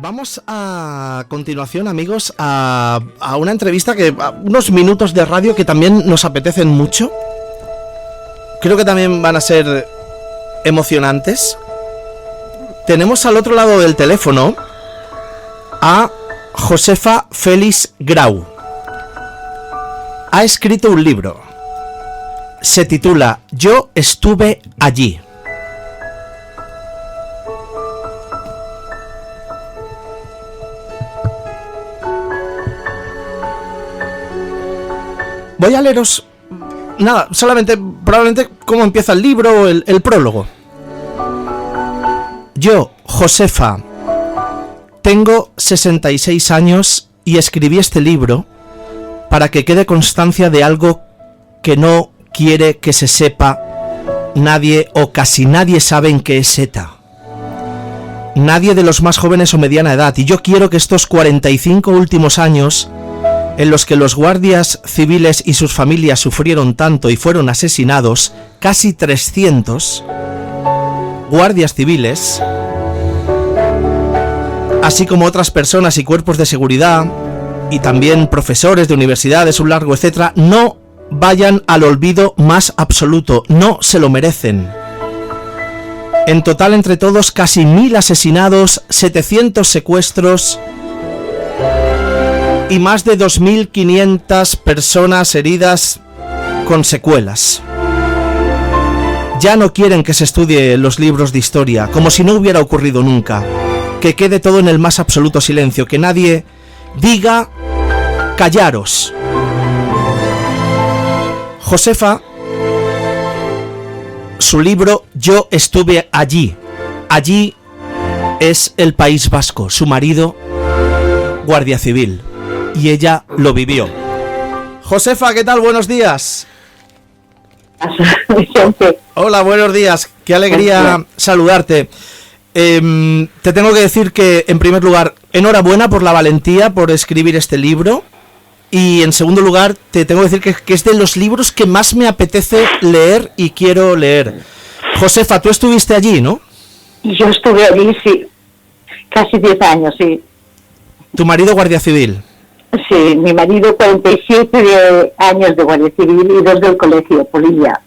Vamos a continuación, amigos, a una entrevista unos minutos de radio que también nos apetecen mucho. Creo que también van a ser emocionantes. Tenemos al otro lado del teléfono a Josefa Félix Grau. Ha escrito un libro. Se titula Yo estuve allí. Voy a leeros, probablemente cómo empieza el libro, el prólogo. Yo, Josefa, tengo 66 años y escribí este libro para que quede constancia de algo que no quiere que se sepa nadie o casi nadie sabe en qué es ETA. Nadie de los más jóvenes o mediana edad. Y yo quiero que estos 45 últimos años, en los que los guardias civiles y sus familias sufrieron tanto y fueron asesinados, casi 300 guardias civiles, así como otras personas y cuerpos de seguridad, y también profesores de universidades, un largo etcétera, no vayan al olvido más absoluto, no se lo merecen. En total, entre todos, casi 1000 asesinados, 700 secuestros y más de 2500 personas heridas con secuelas. Ya no quieren que se estudie los libros de historia, como si no hubiera ocurrido nunca. Que quede todo en el más absoluto silencio, que nadie diga callaros. Josefa, su libro Yo estuve allí. Allí es el País Vasco. Su marido, guardia civil. Y ella lo vivió. Josefa, ¿qué tal? Buenos días. Hola, buenos días. Qué alegría saludarte. Te tengo que decir que, en primer lugar, enhorabuena por la valentía, por escribir este libro. Y en segundo lugar, te tengo que decir que es de los libros que más me apetece leer y quiero leer. Josefa, tú estuviste allí, ¿no? Yo estuve allí, sí. Casi 10 años, sí. ¿Tu marido guardia civil? Sí, mi marido 47 años de guardia civil y 2 del colegio, Polilla.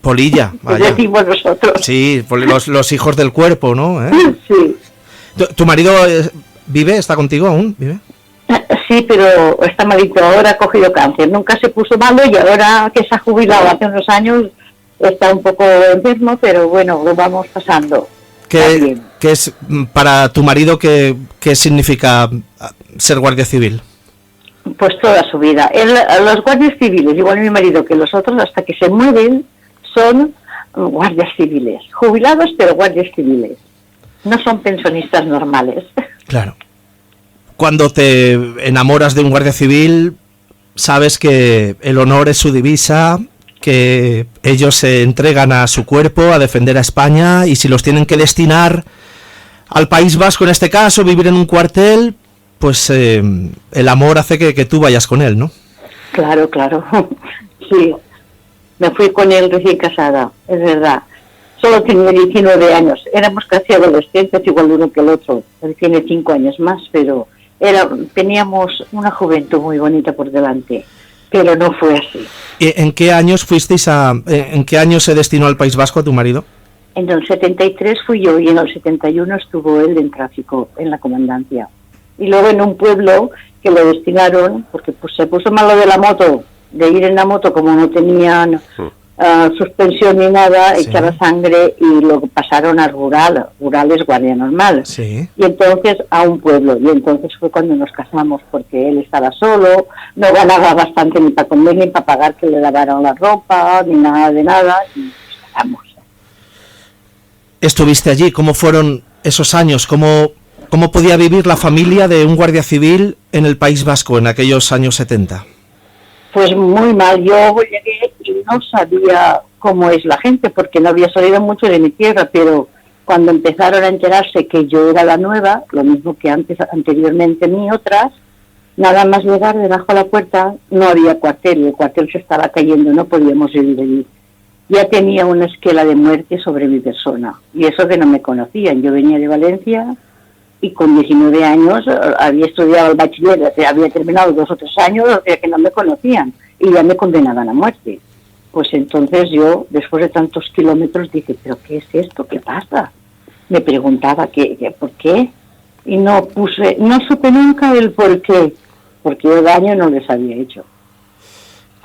Polilla, vaya. Decimos nosotros. Sí, los hijos del cuerpo, ¿no? Sí. ¿Tu marido vive? ¿Está contigo aún? ¿Vive? Sí, pero está malito, ahora ha cogido cáncer. Nunca se puso malo y ahora que se ha jubilado hace unos años está un poco enfermo, pero bueno, lo vamos pasando. ¿Qué es para tu marido, qué significa ser guardia civil? Pues toda su vida. Los guardias civiles, igual mi marido que los otros, hasta que se mueren, son guardias civiles. Jubilados, pero guardias civiles. No son pensionistas normales. Claro. Cuando te enamoras de un guardia civil, sabes que el honor es su divisa, que ellos se entregan a su cuerpo a defender a España, y si los tienen que destinar al País Vasco, en este caso, vivir en un cuartel, pues el amor hace que tú vayas con él, ¿no? Claro. Sí, me fui con él recién casada, es verdad. Solo tenía 19 años, éramos casi adolescentes, igual uno que el otro. Él tiene 5 años más, pero teníamos una juventud muy bonita por delante, pero no fue así. ¿En qué años en qué año se destinó al País Vasco a tu marido? En el 73 fui yo y en el 71 estuvo él en tráfico, en la comandancia. Y luego en un pueblo que lo destinaron, porque pues se puso malo de la moto, de ir en la moto, como no tenían suspensión ni nada, sí. Echaba sangre y lo pasaron a rural es guardia normal. Sí. Y entonces a un pueblo, y entonces fue cuando nos casamos, porque él estaba solo, no ganaba bastante ni para comer, ni para pagar que le lavaran la ropa, ni nada de nada, y nos casamos. ¿Estuviste allí? ¿Cómo fueron esos años? ¿Cómo podía vivir la familia de un guardia civil en el País Vasco en aquellos años 70? Pues muy mal. Yo llegué y no sabía cómo es la gente, porque no había salido mucho de mi tierra, pero cuando empezaron a enterarse que yo era la nueva, lo mismo que anteriormente ni otras, nada más llegar debajo de la puerta no había cuartel, y el cuartel se estaba cayendo, no podíamos vivir allí. Ya tenía una esquela de muerte sobre mi persona, y eso que no me conocían. Yo venía de Valencia y con 19 años había estudiado el bachiller, o sea, había terminado 2 o 3 años, o sea que no me conocían y ya me condenaban a muerte. Pues entonces yo, después de tantos kilómetros, dije, ¿pero qué es esto? ¿Qué pasa? Me preguntaba por qué, y no supe nunca el por qué, porque yo daño no les había hecho.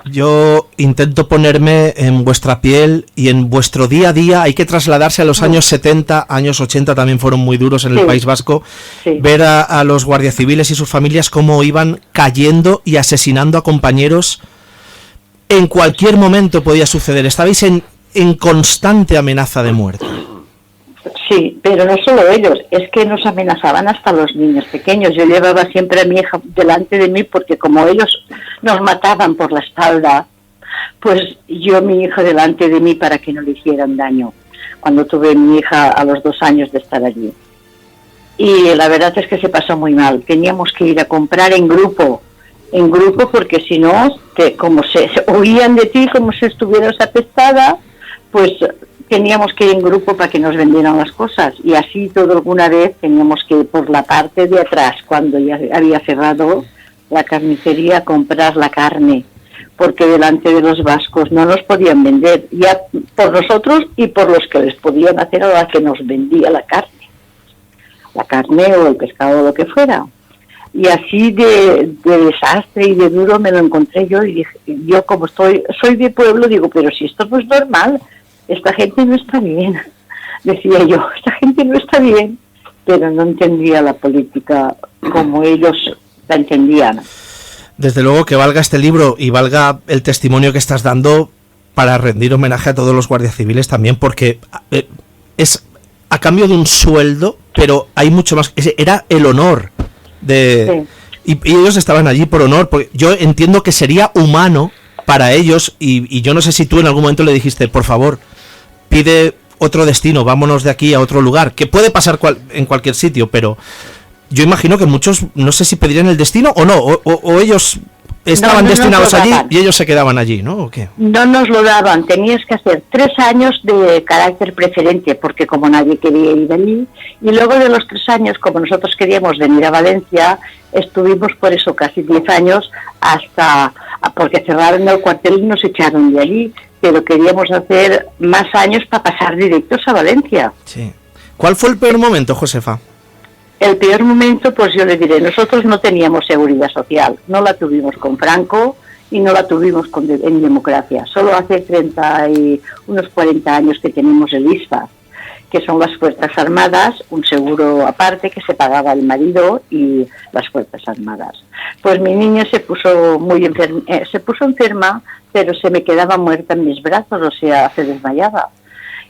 Yo intento ponerme en vuestra piel y en vuestro día a día. Hay que trasladarse a los años 70, años 80 también fueron muy duros en el País Vasco. Sí. Ver a los guardias civiles y sus familias cómo iban cayendo y asesinando a compañeros. En cualquier momento podía suceder. Estabais en constante amenaza de muerte. Sí, pero no solo ellos, es que nos amenazaban hasta los niños pequeños. Yo llevaba siempre a mi hija delante de mí porque como ellos nos mataban por la espalda, pues yo mi hija delante de mí para que no le hicieran daño. Cuando tuve mi hija a los 2 años de estar allí. Y la verdad es que se pasó muy mal. Teníamos que ir a comprar en grupo porque si no, como se huían de ti como si estuvieras apestada, pues teníamos que ir en grupo para que nos vendieran las cosas. Y así todo alguna vez teníamos que ir por la parte de atrás, cuando ya había cerrado la carnicería, a comprar la carne, porque delante de los vascos no nos podían vender, ya por nosotros y por los que les podían hacer a la que nos vendía la carne o el pescado o lo que fuera. Y así de desastre y de duro me lo encontré yo, y dije, yo como soy de pueblo, digo, pero si esto no es normal, esta gente no está bien, decía yo, esta gente no está bien, pero no entendía la política como ellos la entendían. Desde luego que valga este libro y valga el testimonio que estás dando para rendir homenaje a todos los guardias civiles también, porque es a cambio de un sueldo, pero hay mucho más, era el honor de... Sí. Y ellos estaban allí por honor, porque yo entiendo que sería humano para ellos, y yo no sé si tú en algún momento le dijiste, por favor, pide otro destino, vámonos de aquí a otro lugar, que puede pasar en cualquier sitio, pero yo imagino que muchos, no sé si pedirían el destino o no, o ellos estaban destinados allí y ellos se quedaban allí, ¿no? ¿O qué? No nos lo daban, tenías que hacer 3 años de carácter preferente, porque como nadie quería ir allí, y luego de los 3 años, como nosotros queríamos venir a Valencia, estuvimos por eso casi 10 años, porque cerraron el cuartel y nos echaron de allí, pero queríamos hacer más años para pasar directos a Valencia. Sí. ¿Cuál fue el peor momento, Josefa? El peor momento, pues yo le diré, nosotros no teníamos seguridad social, no la tuvimos con Franco y no la tuvimos en democracia. Solo hace unos 40 años que tenemos el ISFA, que son las Fuerzas Armadas, un seguro aparte que se pagaba el marido y las Fuerzas Armadas. Pues mi niña se puso enferma, pero se me quedaba muerta en mis brazos, o sea, se desmayaba.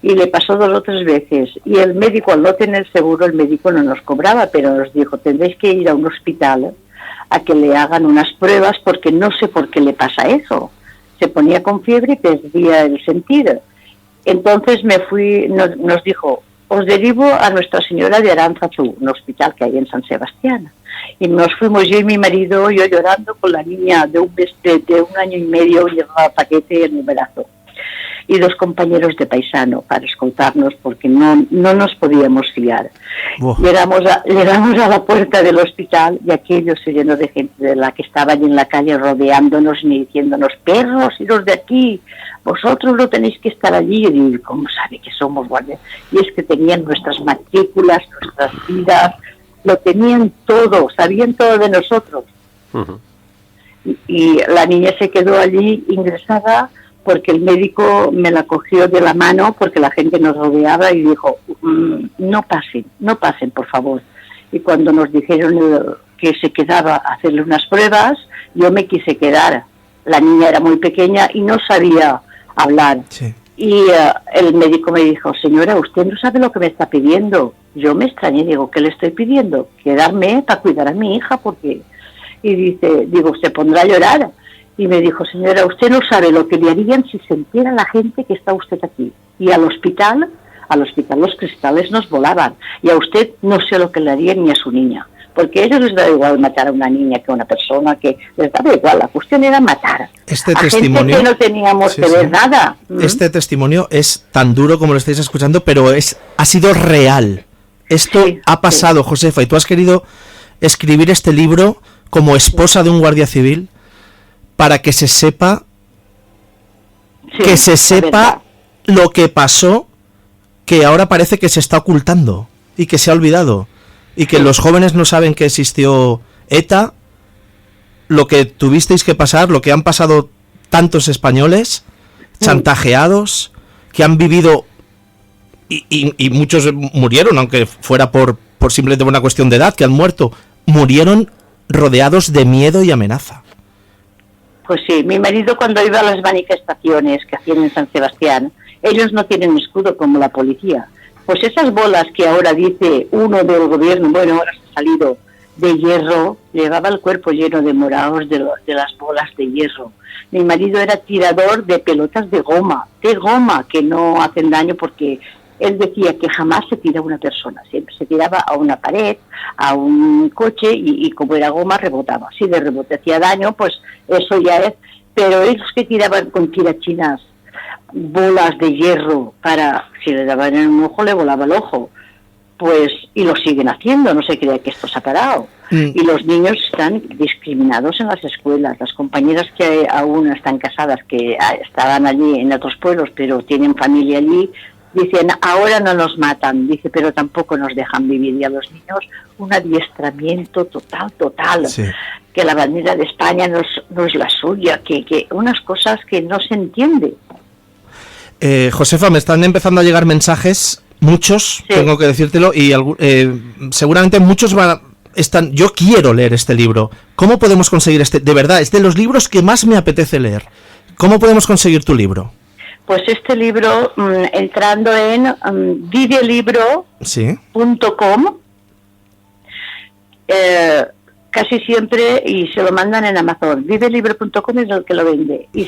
Y le pasó 2 o 3 veces. Y el médico, al no tener seguro, el médico no nos cobraba, pero nos dijo, tendréis que ir a un hospital a que le hagan unas pruebas, porque no sé por qué le pasa eso. Se ponía con fiebre y perdía el sentido. Entonces nos dijo, os derivo a Nuestra Señora de Aránzazu, un hospital que hay en San Sebastián. Y nos fuimos yo y mi marido, yo llorando con la niña de un 1 año y medio, llevaba paquete en el brazo. Y 2 compañeros de paisano para escoltarnos, porque no nos podíamos fiar. Llegamos a la puerta del hospital y aquello se llenó de gente de la que estaba allí en la calle rodeándonos y diciéndonos, perros, iros de aquí, vosotros no tenéis que estar allí. Y digo, ¿cómo sabe que somos guardias? Y es que tenían nuestras matrículas, nuestras vidas, lo tenían todo, sabían todo de nosotros. Uh-huh. Y la niña se quedó allí ingresada, porque el médico me la cogió de la mano, porque la gente nos rodeaba y dijo, no pasen, por favor. Y cuando nos dijeron que se quedaba a hacerle unas pruebas, yo me quise quedar. La niña era muy pequeña y no sabía hablar. Sí. Y el médico me dijo, señora, usted no sabe lo que me está pidiendo. Yo me extrañé, digo, ¿qué le estoy pidiendo? Quedarme para cuidar a mi hija, porque... Y digo, ¿se pondrá a llorar? Y me dijo, señora, usted no sabe lo que le harían si se entera la gente que está usted aquí. Y al hospital los cristales nos volaban. Y a usted no sé lo que le harían ni a su niña. Porque a ellos les da igual matar a una niña que a una persona, que les daba igual. La cuestión era matar este a testimonio, gente que no teníamos que ver nada. Este testimonio es tan duro como lo estáis escuchando, pero ha sido real. Esto ha pasado, Josefa, y tú has querido escribir este libro como esposa de un guardia civil para que se sepa lo que pasó, que ahora parece que se está ocultando y que se ha olvidado, y que los jóvenes no saben que existió ETA, lo que tuvisteis que pasar, lo que han pasado tantos españoles chantajeados, que han vivido y muchos murieron, aunque fuera por simplemente una cuestión de edad, que han muerto, murieron rodeados de miedo y amenaza. Pues sí, mi marido cuando iba a las manifestaciones que hacían en San Sebastián, ellos no tienen escudo como la policía. Pues esas bolas que ahora dice uno del gobierno, bueno, ahora se ha salido, de hierro, llevaba el cuerpo lleno de morados de las bolas de hierro. Mi marido era tirador de pelotas de goma, que no hacen daño porque él decía que jamás se tira a una persona, siempre se tiraba a una pared, a un coche y como era goma rebotaba. Si de rebote hacía daño, pues eso ya es. Pero ellos que tiraban con tirachinas bolas de hierro para, si le daban en un ojo, le volaba el ojo. Pues, y lo siguen haciendo, no se crea que esto se ha parado. Y los niños están discriminados en las escuelas. Las compañeras que aún están casadas, que estaban allí en otros pueblos, pero tienen familia allí, dicen, ahora no nos matan, dice, pero tampoco nos dejan vivir. Y a los niños un adiestramiento total, sí. Que la bandera de España no es la suya, que unas cosas que no se entiende. Josefa, me están empezando a llegar mensajes, muchos, sí. Tengo que decírtelo, y seguramente muchos están. Yo quiero leer este libro. ¿Cómo podemos conseguir este? De verdad, es de los libros que más me apetece leer. ¿Cómo podemos conseguir tu libro? Pues este libro, entrando en vivelibro.com, casi siempre, y se lo mandan en Amazon. Vivelibro.com es el que lo vende, y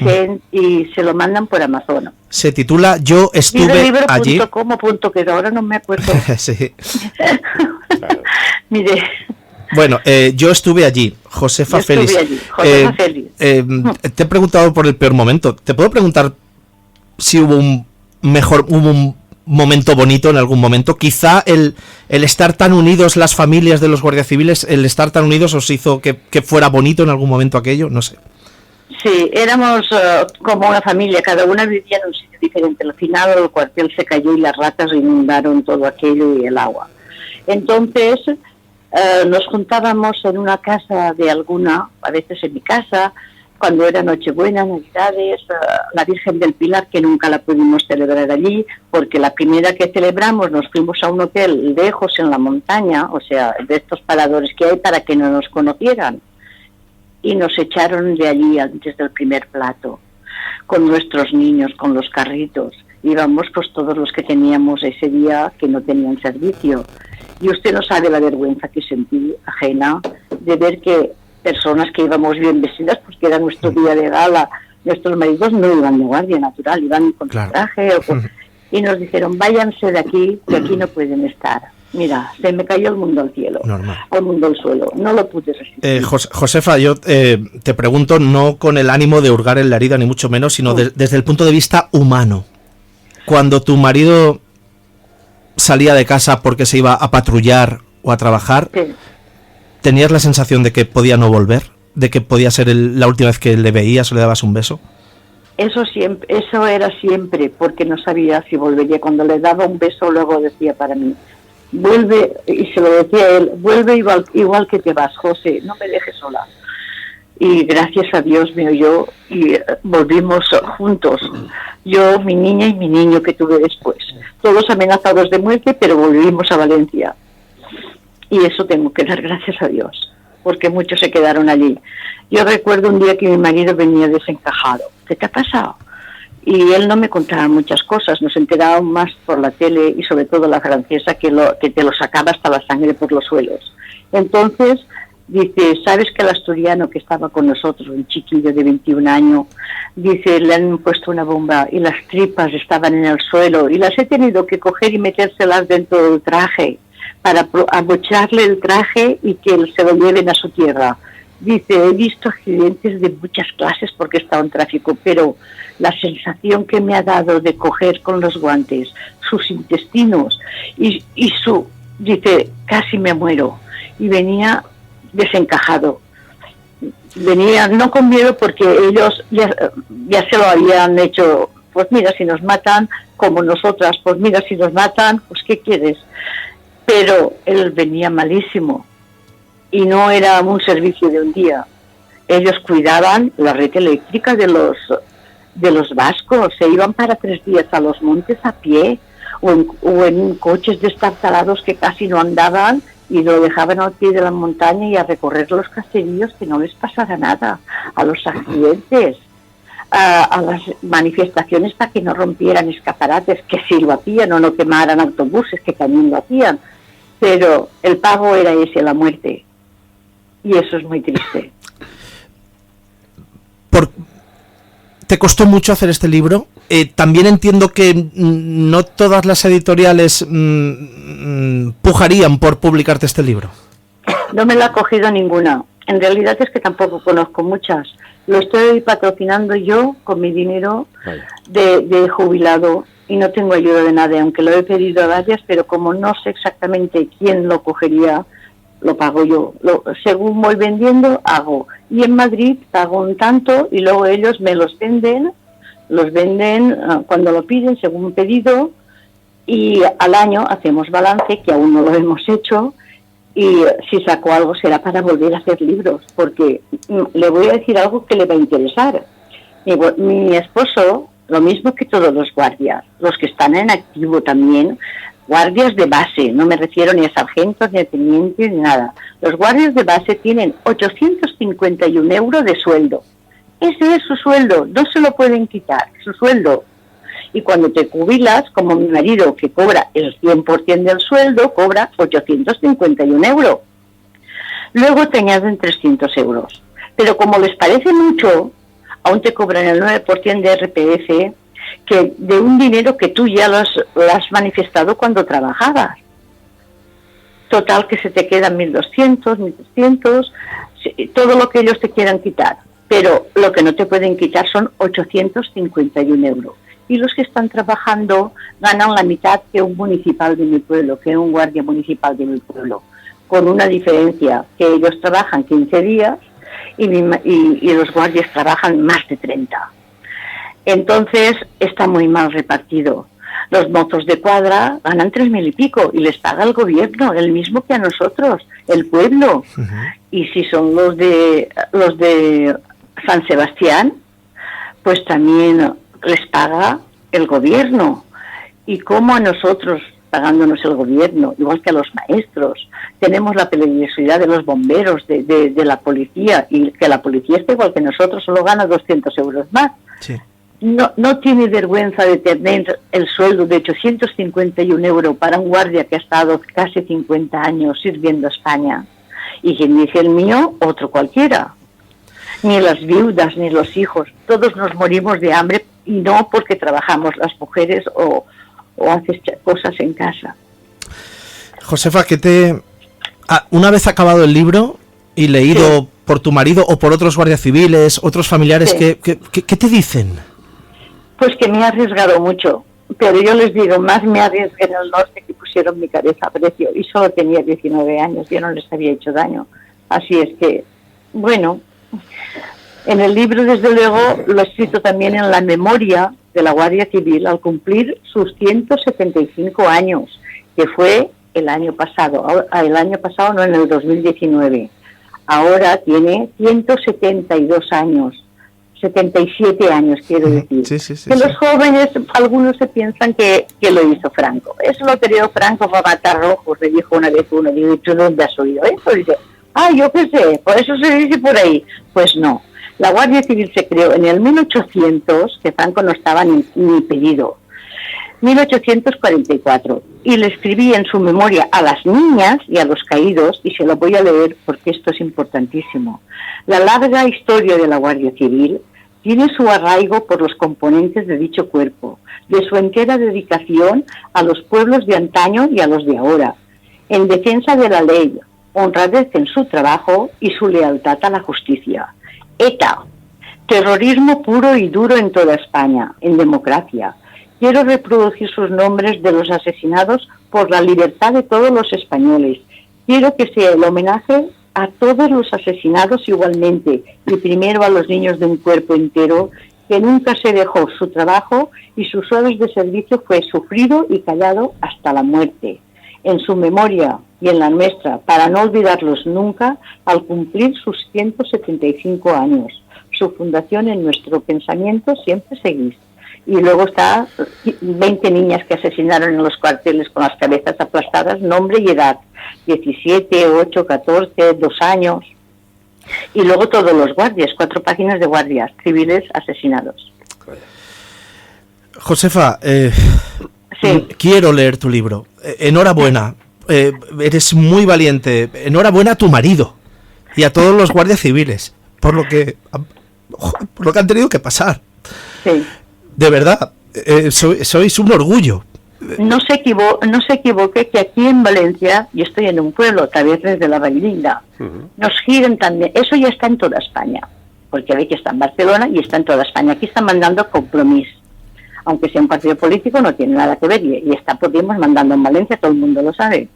se lo mandan por Amazon. Se titula Yo estuve allí. Vivelibro.com, que ahora no me acuerdo. Sí. Mire. Bueno, yo estuve allí, Josefa Félix. Te he preguntado por el peor momento. ¿Te puedo preguntar si hubo un momento bonito en algún momento? Quizá el estar tan unidos las familias de los guardias civiles, el estar tan unidos os hizo que fuera bonito en algún momento aquello, no sé. Sí, éramos como una familia, cada una vivía en un sitio diferente. Al final el cuartel se cayó y las ratas inundaron todo aquello y el agua. Entonces nos juntábamos en una casa de alguna, a veces en mi casa, cuando era Nochebuena, Navidades, la Virgen del Pilar, que nunca la pudimos celebrar allí, porque la primera que celebramos nos fuimos a un hotel lejos en la montaña, o sea, de estos paradores que hay para que no nos conocieran, y nos echaron de allí antes del primer plato, con nuestros niños, con los carritos. Íbamos pues todos los que teníamos ese día que no tenían servicio. Y usted no sabe la vergüenza que sentí ajena de ver que personas que íbamos bien vestidas, porque era nuestro día de gala, nuestros maridos no iban de guardia natural, iban con traje, y nos dijeron, váyanse de aquí, que aquí no pueden estar. Mira, se me cayó el mundo al cielo, al mundo al suelo, no lo pude resistir. Josefa, yo te pregunto no con el ánimo de hurgar en la herida, ni mucho menos, sino desde el punto de vista humano. Cuando tu marido salía de casa porque se iba a patrullar o a trabajar, sí, ¿tenías la sensación de que podía no volver? ¿De que podía ser la última vez que le veías o le dabas un beso? Eso era siempre, porque no sabía si volvería. Cuando le daba un beso, luego decía para mí, vuelve, y se lo decía a él, vuelve igual que te vas, José, no me dejes sola. Y gracias a Dios me oyó y volvimos juntos. Yo, mi niña y mi niño que tuve después. Todos amenazados de muerte, pero volvimos a Valencia. Y eso tengo que dar gracias a Dios, porque muchos se quedaron allí. Yo recuerdo un día que mi marido venía desencajado. ¿Qué te ha pasado? Y él no me contaba muchas cosas, nos enterábamos más por la tele y sobre todo la francesa que te lo sacaba hasta la sangre por los suelos. Entonces dice, ¿sabes que el asturiano que estaba con nosotros, un chiquillo de 21 años, dice, le han puesto una bomba y las tripas estaban en el suelo y las he tenido que coger y metérselas dentro del traje para abocharle el traje y que se lo lleven a su tierra? Dice, he visto accidentes de muchas clases porque he estado en tráfico, pero la sensación que me ha dado de coger con los guantes sus intestinos y su dice, casi me muero. Y venía desencajado. Venía no con miedo porque ellos ya se lo habían hecho. Pues mira, si nos matan, como nosotras, pues mira, si nos matan, pues ¿qué quieres? Pero él venía malísimo y no era un servicio de un día. Ellos cuidaban la red eléctrica de los vascos, se iban para 3 días a los montes a pie o en coches destartalados que casi no andaban y lo dejaban al pie de la montaña y a recorrer los caseríos que no les pasara nada, a los accidentes, a las manifestaciones para que no rompieran escaparates, que sí lo hacían, o no quemaran autobuses, que también lo hacían, pero el pago era ese, la muerte, y eso es muy triste. ¿Te costó mucho hacer este libro? También entiendo que no todas las editoriales pujarían por publicarte este libro. No me la ha cogido ninguna. En realidad es que tampoco conozco muchas. Lo estoy patrocinando yo con mi dinero de jubilado y no tengo ayuda de nadie, aunque lo he pedido a varias, pero como no sé exactamente quién lo cogería, lo pago yo. Según voy vendiendo, hago. Y en Madrid pago un tanto y luego ellos me los venden cuando lo piden, según pedido, y al año hacemos balance, que aún no lo hemos hecho, y si saco algo será para volver a hacer libros, porque le voy a decir algo que le va a interesar. Mi esposo, lo mismo que todos los guardias, los que están en activo también, guardias de base, no me refiero ni a sargentos, ni a tenientes, ni nada. Los guardias de base tienen 851 euros de sueldo. Ese es su sueldo, no se lo pueden quitar, su sueldo. Y cuando te jubilas, como mi marido, que cobra el 100% del sueldo, cobra 851 euros. Luego te añaden 300 euros. Pero como les parece mucho, aún te cobran el 9% de RPF, que de un dinero que tú ya lo has manifestado cuando trabajabas. Total que se te quedan 1.200, 1.300, todo lo que ellos te quieran quitar. Pero lo que no te pueden quitar son 851 euros. Y los que están trabajando ganan la mitad que un municipal de mi pueblo, que un guardia municipal de mi pueblo. Con una diferencia, que ellos trabajan 15 días y los guardias trabajan más de 30. Entonces está muy mal repartido. Los mozos de cuadra ganan 3.000 y pico y les paga el gobierno, el mismo que a nosotros, el pueblo. Uh-huh. Y si son los de San Sebastián, pues también les paga el gobierno. Y como a nosotros, pagándonos el gobierno, igual que a los maestros, tenemos la peligrosidad de los bomberos, de la policía, y que la policía está igual que nosotros, solo gana 200 euros más. Sí. No tiene vergüenza de tener el sueldo de 851 euros para un guardia que ha estado casi 50 años sirviendo a España. Y quien dice el mío, otro cualquiera. Ni las viudas, ni los hijos. Todos nos morimos de hambre y no porque trabajamos las mujeres o haces cosas en casa. Josefa, una vez acabado el libro y leído por tu marido o por otros guardias civiles, otros familiares, ¿qué te dicen? Pues que me he arriesgado mucho, pero yo les digo, más me arriesgué en el norte que pusieron mi cabeza a precio y solo tenía 19 años, yo no les había hecho daño. Así es que, bueno, en el libro desde luego lo he escrito también en la memoria de la Guardia Civil al cumplir sus 175 años, que fue el año pasado no, en el 2019. Ahora tiene 172 años. 77 años, quiero decir. Sí, que los jóvenes, algunos se piensan que lo hizo Franco. Eso lo creó Franco para matar rojos, le dijo una vez uno. Digo, ¿tú dónde has oído eso? Y dice, yo qué sé, por eso se dice por ahí. Pues no. La Guardia Civil se creó en el 1800, que Franco no estaba ni pedido. 1844. Y le escribí en su memoria a las niñas y a los caídos, y se lo voy a leer porque esto es importantísimo. La larga historia de la Guardia Civil tiene su arraigo por los componentes de dicho cuerpo, de su entera dedicación a los pueblos de antaño y a los de ahora, en defensa de la ley, honradez en su trabajo y su lealtad a la justicia. ETA, terrorismo puro y duro en toda España, en democracia. Quiero reproducir sus nombres de los asesinados por la libertad de todos los españoles. Quiero que sea el homenaje a todos los asesinados igualmente, y primero a los niños de un cuerpo entero que nunca se dejó su trabajo y sus horas de servicio fue sufrido y callado hasta la muerte. En su memoria y en la nuestra, para no olvidarlos nunca, al cumplir sus 175 años. Su fundación en nuestro pensamiento siempre seguís. Y luego está 20 niñas que asesinaron en los cuarteles con las cabezas aplastadas, nombre y edad, 17, 8, 14, 2 años. Y luego todos los guardias, 4 páginas de guardias civiles asesinados. Josefa, Sí. quiero leer tu libro. Enhorabuena, eres muy valiente. Enhorabuena a tu marido y a todos los guardias civiles por lo que han tenido que pasar. Sí. De verdad, sois un orgullo. No se equivoque que aquí en Valencia, y estoy en un pueblo, Tabernes de la Valldigna, nos giran también. Eso ya está en toda España, porque ve que está en Barcelona y está en toda España. Aquí están mandando Compromís. Aunque sea un partido político, no tiene nada que ver. Y está Podemos mandando en Valencia, todo el mundo lo sabe.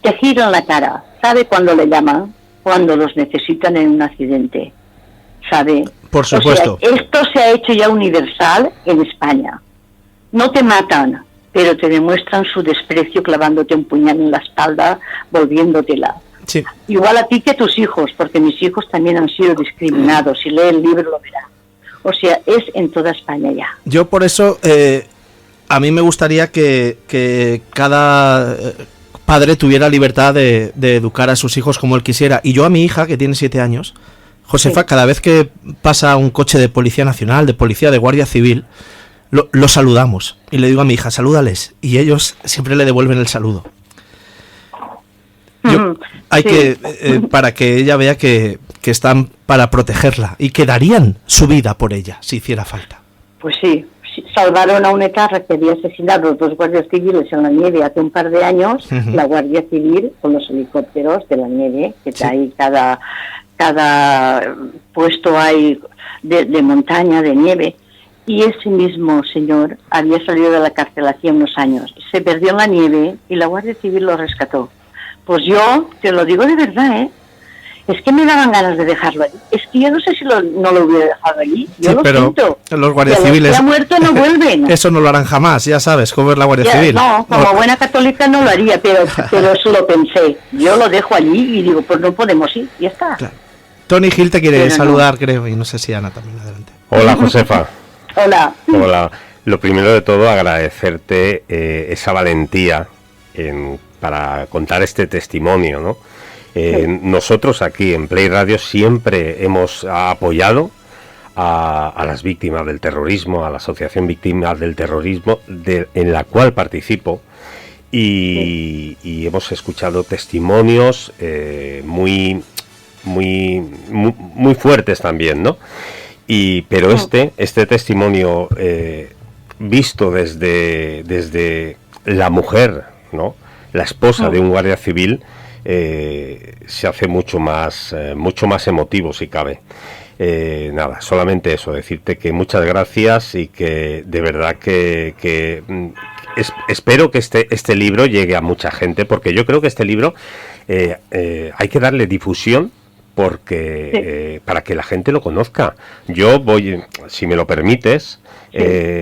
Te giran la cara. ¿Sabe cuándo le llaman? Cuando los necesitan en un accidente. ¿Sabe? Por supuesto. O sea, esto se ha hecho ya universal en España. No te matan, pero te demuestran su desprecio clavándote un puñal en la espalda, volviéndotela. Sí. Igual a ti que a tus hijos, porque mis hijos también han sido discriminados. Si lee el libro lo verá. O sea, es en toda España ya. Yo por eso, a mí me gustaría que cada padre tuviera libertad de educar a sus hijos como él quisiera. Y yo a mi hija, que tiene 7 años, Josefa, sí, cada vez que pasa un coche de Policía Nacional, de Policía, de Guardia Civil, lo saludamos. Y le digo a mi hija, salúdales. Y ellos siempre le devuelven el saludo. Hay sí, que para que ella vea que están para protegerla y que darían su vida por ella si hiciera falta. Pues sí, salvaron a un etarra que había asesinado a 2 guardias civiles en la nieve hace un par de años. La Guardia Civil con los helicópteros de la nieve, que está ahí cada puesto hay de montaña, de nieve. Y ese mismo señor había salido de la cárcel hacía unos años. Se perdió en la nieve y la Guardia Civil lo rescató. Pues yo, te lo digo de verdad, es que me daban ganas de dejarlo allí. Es que yo no sé si no lo hubiera dejado allí. Yo sí, lo pero siento. Los guardias civiles... Los que han muerto no vuelven. Eso no lo harán jamás, ya sabes, cómo es la Guardia Civil. No, como buena católica no lo haría, pero eso lo pensé. Yo lo dejo allí y digo, pues no podemos ir, ya está. Claro. Tony Gil te quiere saludar, creo, y no sé si Ana también, adelante. Hola, Josefa. Hola. Hola. Lo primero de todo, agradecerte esa valentía para contar este testimonio, ¿no? Sí. Nosotros aquí en Play Radio siempre hemos apoyado a las víctimas del terrorismo, a la Asociación Víctimas del Terrorismo, en la cual participo, y hemos escuchado testimonios muy fuertes también, ¿no? Pero este testimonio visto desde la mujer, ¿no? La esposa de un guardia civil, se hace mucho más emotivo si cabe. Nada, solamente eso, decirte que muchas gracias y que de verdad que espero que este libro llegue a mucha gente, porque yo creo que este libro hay que darle difusión, porque para que la gente lo conozca. Yo voy, si me lo permites,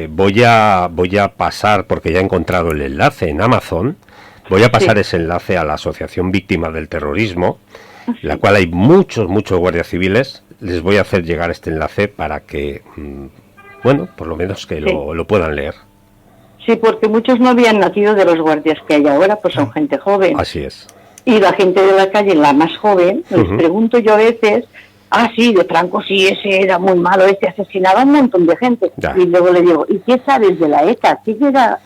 voy a pasar, porque ya he encontrado el enlace en Amazon. Voy a pasar ese enlace a la Asociación Víctimas del Terrorismo, en la cual hay muchos guardias civiles. Les voy a hacer llegar este enlace para que, bueno, por lo menos que lo puedan leer. Sí, porque muchos no habían nacido de los guardias que hay ahora, pues son gente joven. Así es. Y la gente de la calle, la más joven, les pregunto yo a veces, sí, de Franco sí, ese era muy malo, ese asesinaba a un montón de gente. Ya. Y luego le digo, ¿y qué sabes de la ETA? ¿Quién era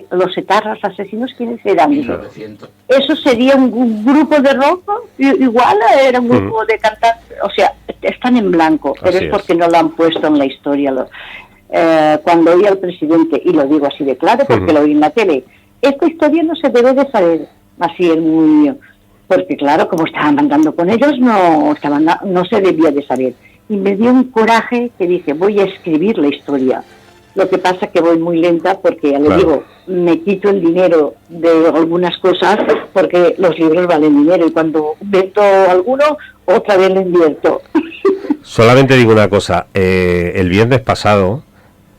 los etarras asesinos? ¿Quiénes eran? Eso sería un grupo de rock, igual era un grupo de cantantes, o sea, están en blanco, pero es porque no lo han puesto en la historia. Cuando oí al presidente, y lo digo así de claro porque lo oí en la tele, esta historia no se debe de saber, así es muy... Porque claro, como estaban mandando con ellos, no se debía de saber. Y me dio un coraje que dije, voy a escribir la historia. Lo que pasa que voy muy lenta porque, ya le digo, me quito el dinero de algunas cosas porque los libros valen dinero y cuando vendo alguno, otra vez lo invierto. Solamente digo una cosa, el viernes pasado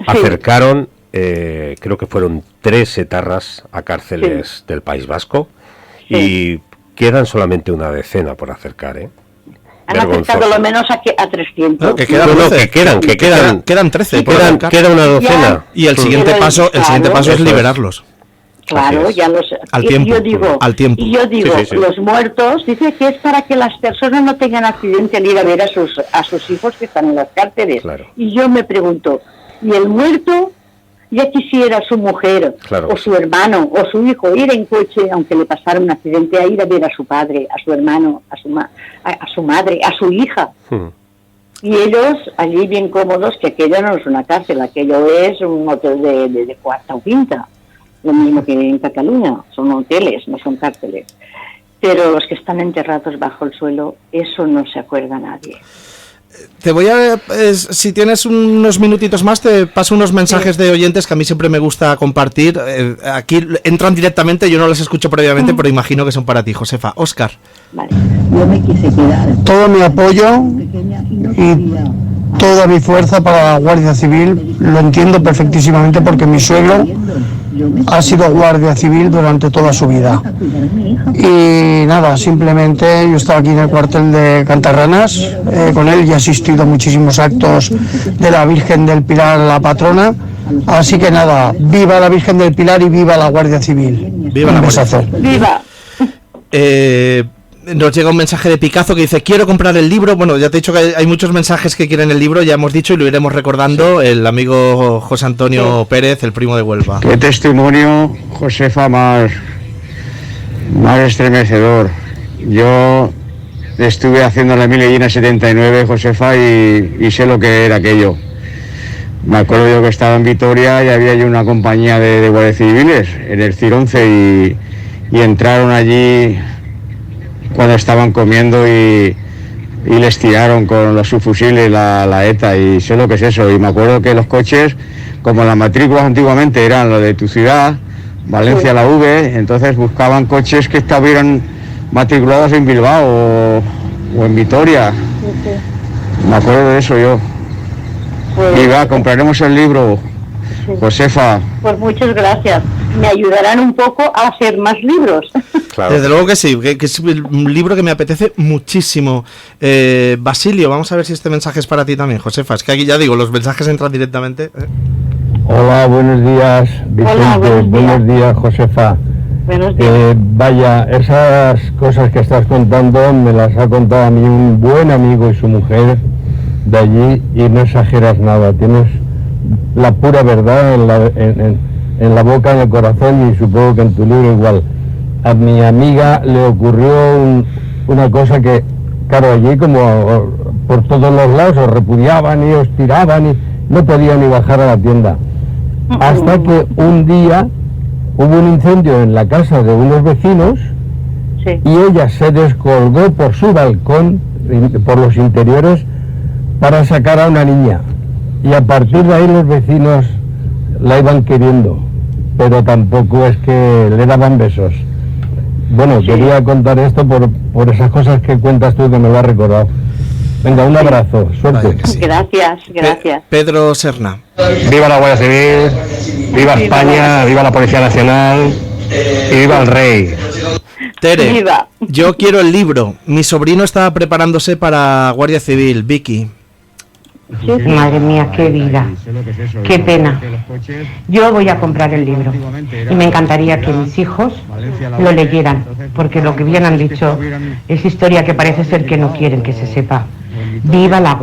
acercaron, creo que fueron 3 etarras a cárceles del País Vasco y quedan solamente una decena por acercar, Han acercado lo menos a 300. No, que quedan 13. Quedan 13. Queda una docena. Y el siguiente paso es liberarlos. Claro, ya los... Al tiempo. Y yo digo, los muertos, dice que es para que las personas no tengan accidente al ir a ver a sus hijos que están en las cárceles. Claro. Y yo me pregunto, ¿y el muerto ya quisiera su mujer o su hermano o su hijo ir en coche, aunque le pasara un accidente, a ir a ver a su padre, a su hermano, a su madre, a su hija? Y ellos allí bien cómodos, que aquello no es una cárcel, aquello es un hotel de cuarta o quinta, lo mismo que en Cataluña, son hoteles, no son cárceles. Pero los que están enterrados bajo el suelo, eso no se acuerda nadie. Te voy a, si tienes unos minutitos más, te paso unos mensajes de oyentes que a mí siempre me gusta compartir. Aquí entran directamente, yo no los escucho previamente, pero imagino que son para ti, Josefa. Óscar. Vale. Yo me quise quedar. Todo mi apoyo y toda mi fuerza para la Guardia Civil, lo entiendo perfectísimamente porque mi suegro ha sido guardia civil durante toda su vida. Y nada, simplemente yo estaba aquí en el cuartel de Cantarranas con él y he asistido a muchísimos actos de la Virgen del Pilar, la patrona. Así que nada, viva la Virgen del Pilar y viva la Guardia Civil. Viva la Guardia Civil. ¡Viva! Nos llega un mensaje de Picazo que dice: quiero comprar el libro. Bueno, ya te he dicho que hay muchos mensajes que quieren el libro, ya hemos dicho y lo iremos recordando. El amigo José Antonio Pérez, el primo de Huelva. Qué testimonio, Josefa, más estremecedor. Yo estuve haciendo la Milellina 79, Josefa, y sé lo que era aquello. Me acuerdo yo que estaba en Vitoria y había yo una compañía de guardias civiles en el CIR 11 y entraron allí cuando estaban comiendo y les tiraron con los subfusiles la ETA, y sé lo que es eso. Y me acuerdo que los coches, como las matrículas antiguamente eran lo de tu ciudad, Valencia, la V, entonces buscaban coches que estuvieran matriculados en Bilbao o en Vitoria. Me acuerdo de eso yo. Y va, compraremos el libro, Josefa. Pues muchas gracias. Me ayudarán un poco a hacer más libros. Claro. Desde luego que sí, que es un libro que me apetece muchísimo. Basilio, vamos a ver si este mensaje es para ti también, Josefa. Es que aquí ya digo, los mensajes entran directamente. Hola, buenos días, Vicente. Hola, buenos días, Josefa. Buenos días. Vaya, esas cosas que estás contando me las ha contado a mí un buen amigo y su mujer de allí, y no exageras nada. Tienes la pura verdad en la boca, en el corazón, y supongo que en tu libro igual. A mi amiga le ocurrió una cosa que, claro, allí como por todos los lados os repudiaban y os tiraban y no podían ni bajar a la tienda. Hasta que un día hubo un incendio en la casa de unos vecinos y ella se descolgó por su balcón, por los interiores, para sacar a una niña. Y a partir de ahí los vecinos la iban queriendo, pero tampoco es que le daban besos. Bueno, quería contar esto por esas cosas que cuentas tú, que me lo has recordado. Venga, un abrazo, suerte. Vale, sí. Gracias. Pedro Serna. Viva la Guardia Civil, viva España, viva la Policía Nacional y viva el Rey. Tere, Viva. Yo quiero el libro. Mi sobrino está preparándose para Guardia Civil. Vicky. Madre mía, qué vida, qué pena. Yo voy a comprar el libro y me encantaría que mis hijos lo leyeran, porque lo que bien han dicho es historia que parece ser que no quieren que se sepa. Viva la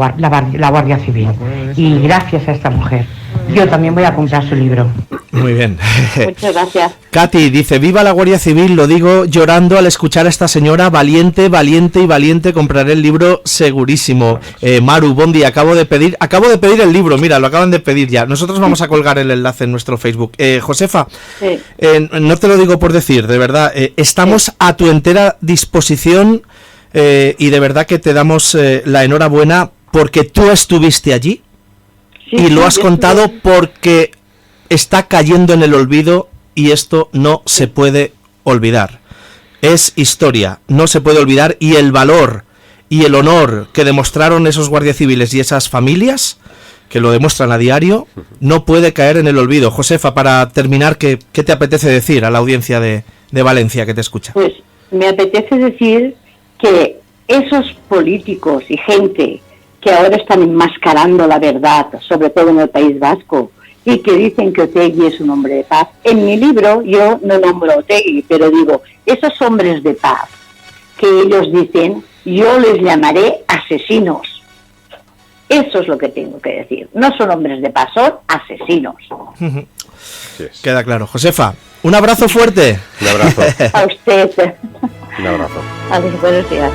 Guardia Civil, y gracias a esta mujer. Yo también voy a comprar su libro. Muy bien. Muchas gracias. Katy dice: viva la Guardia Civil, lo digo llorando al escuchar a esta señora, valiente, compraré el libro segurísimo. Maru, Bondi, acabo de pedir el libro, mira, lo acaban de pedir ya. Nosotros vamos a colgar el enlace en nuestro Facebook. Josefa, no te lo digo por decir, de verdad, estamos a tu entera disposición, y de verdad que te damos la enhorabuena porque tú estuviste allí. y lo has contado porque está cayendo en el olvido y esto no se puede olvidar. Es historia, no se puede olvidar, y el valor y el honor que demostraron esos guardias civiles y esas familias, que lo demuestran a diario, no puede caer en el olvido. Josefa, para terminar, ¿qué te apetece decir a la audiencia de Valencia que te escucha? Pues me apetece decir que esos políticos y gente que ahora están enmascarando la verdad, sobre todo en el País Vasco, y que dicen que Otegi es un hombre de paz. En mi libro yo no nombro a Otegi, pero digo, esos hombres de paz que ellos dicen, yo les llamaré asesinos. Eso es lo que tengo que decir. No son hombres de paz, son asesinos. Queda claro. Josefa, un abrazo fuerte. Un abrazo. A usted. Un abrazo. Adiós, buenos días.